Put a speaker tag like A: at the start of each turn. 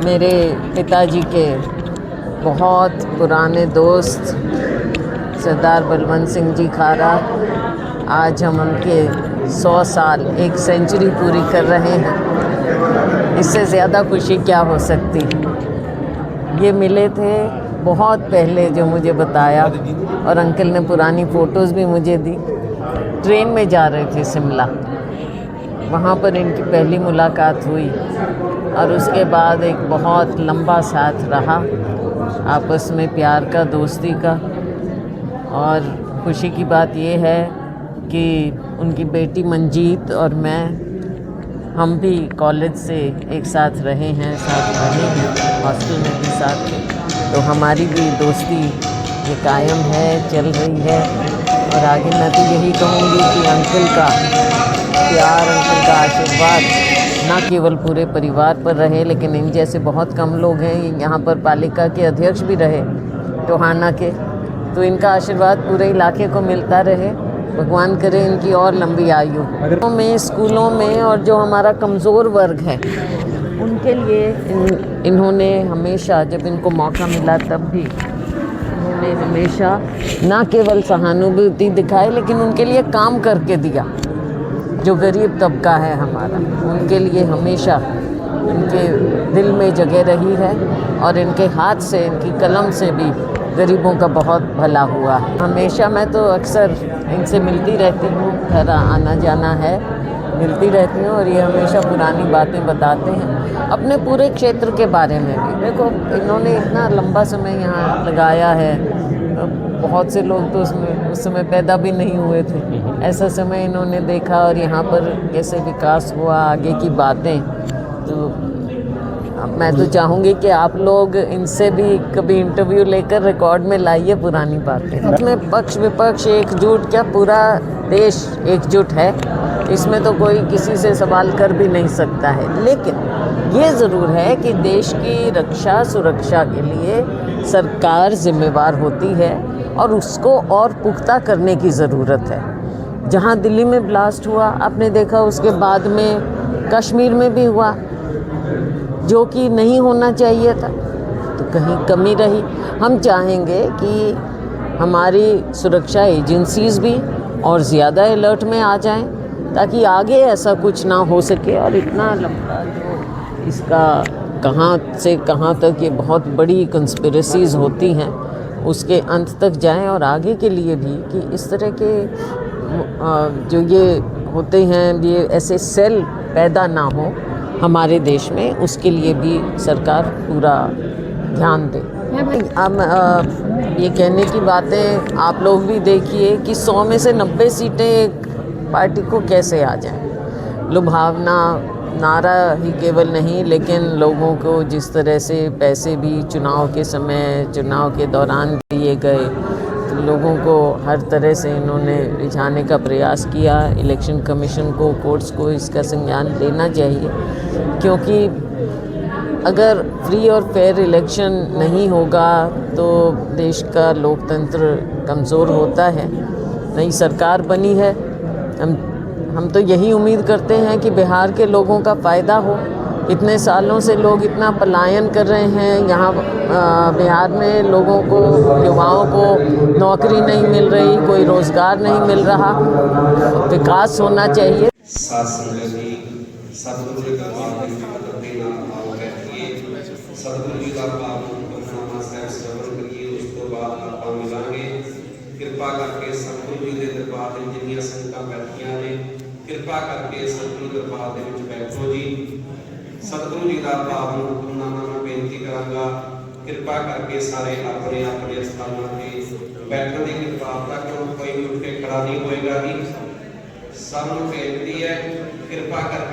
A: मेरे पिताजी के बहुत पुराने दोस्त सरदार बलवंत सिंह जी खारा, आज हम उनके 100 साल, एक सेंचुरी पूरी कर रहे हैं। इससे ज़्यादा खुशी क्या हो सकती। ये मिले थे बहुत पहले, जो मुझे बताया, और अंकल ने पुरानी फ़ोटोज़ भी मुझे दी। ट्रेन में जा रहे थे शिमला, वहाँ पर इनकी पहली मुलाकात हुई और उसके बाद एक बहुत लंबा साथ रहा आपस में, प्यार का, दोस्ती का। और खुशी की बात ये है कि उनकी बेटी मंजीत और मैं, हम भी कॉलेज से एक साथ रहे हैं, हॉस्टल में भी साथ थे, तो हमारी भी दोस्ती ये कायम है, चल रही है। और आगे मैं तो यही कहूँगी कि अंकल का प्यार, अंकल का आशीर्वाद ना केवल पूरे परिवार पर रहे, लेकिन इन जैसे बहुत कम लोग हैं। यहाँ पर पालिका के अध्यक्ष भी रहे टोहाना के, तो इनका आशीर्वाद पूरे इलाके को मिलता रहे। भगवान करे इनकी और लंबी आयु। स्कूलों में और जो हमारा कमज़ोर वर्ग है उनके लिए इन्होंने हमेशा, जब इनको मौका मिला तब भी इन्होंने हमेशा ना केवल सहानुभूति दिखाई, लेकिन उनके लिए काम करके दिया। जो गरीब तबका है हमारा, उनके लिए हमेशा इनके दिल में जगह रही है, और इनके हाथ से, इनकी कलम से भी गरीबों का बहुत भला हुआ है। हमेशा मैं तो अक्सर इनसे मिलती रहती हूँ, घर आना जाना है, मिलती रहती हूँ, और ये हमेशा पुरानी बातें बताते हैं अपने पूरे क्षेत्र के बारे में भी। देखो, इन्होंने इतना लंबा समय यहाँ लगाया है, बहुत से लोग तो उस समय पैदा भी नहीं हुए थे। ऐसा समय इन्होंने देखा, और यहाँ पर कैसे विकास हुआ, आगे की बातें। तो मैं तो चाहूँगी कि आप लोग इनसे भी कभी इंटरव्यू लेकर रिकॉर्ड में लाइए पुरानी बातें। इसमें पक्ष विपक्ष एकजुट, क्या पूरा देश एकजुट है, इसमें तो कोई किसी से सवाल कर भी नहीं सकता है। लेकिन ये ज़रूर है कि देश की रक्षा सुरक्षा के लिए सरकार जिम्मेवार होती है, और उसको और पुख्ता करने की ज़रूरत है। जहाँ दिल्ली में ब्लास्ट हुआ, आपने देखा, उसके बाद में कश्मीर में भी हुआ, जो कि नहीं होना चाहिए था, तो कहीं कमी रही। हम चाहेंगे कि हमारी सुरक्षा एजेंसीज़ भी और ज़्यादा अलर्ट में आ जाएं, ताकि आगे ऐसा कुछ ना हो सके। और इतना लंबा जो इसका कहाँ से कहाँ तक ये बहुत बड़ी कंस्पिरेसीज़ होती हैं, उसके अंत तक जाएं, और आगे के लिए भी कि इस तरह के जो ये होते हैं, ये ऐसे सेल पैदा ना हो हमारे देश में, उसके लिए भी सरकार पूरा ध्यान दे। अब ये कहने की बातें आप लोग भी देखिए कि 100 में से 90 सीटें एक पार्टी को कैसे आ जाएं। लुभावना नारा ही केवल नहीं, लेकिन लोगों को जिस तरह से पैसे भी चुनाव के समय, चुनाव के दौरान दिए गए, तो लोगों को हर तरह से इन्होंने रिझाने का प्रयास किया। इलेक्शन कमीशन को, कोर्ट्स को इसका संज्ञान लेना चाहिए, क्योंकि अगर फ्री और फेयर इलेक्शन नहीं होगा तो देश का लोकतंत्र कमज़ोर होता है। नई सरकार बनी है, हम तो यही उम्मीद करते हैं कि बिहार के लोगों का फ़ायदा हो। इतने सालों से लोग इतना पलायन कर रहे हैं, यहाँ बिहार में लोगों को, युवाओं को नौकरी नहीं मिल रही, कोई रोज़गार नहीं मिल रहा। विकास होना चाहिए।
B: सतगुरु जी का सतगुरु जी का पाप हुक्मनामा साहब श्रवण करिए, उस तो बाद आप मिलांगे। कृपा करके सतगुरु जी के दरबार में जिन्नियां संगतां बैठियां ने, कृपा करके सतगुरु दरबार दे विच बैठो जी। सतगुरु जी का पाप हुक्मनामा मैं बेनती करांगा, कृपा करके सारे अपने अपने स्थानों पर बैठने की कृपालता करो। कोई उठ के खड़ा नहीं होएगा जी। सानू बेनती है, कृपा कर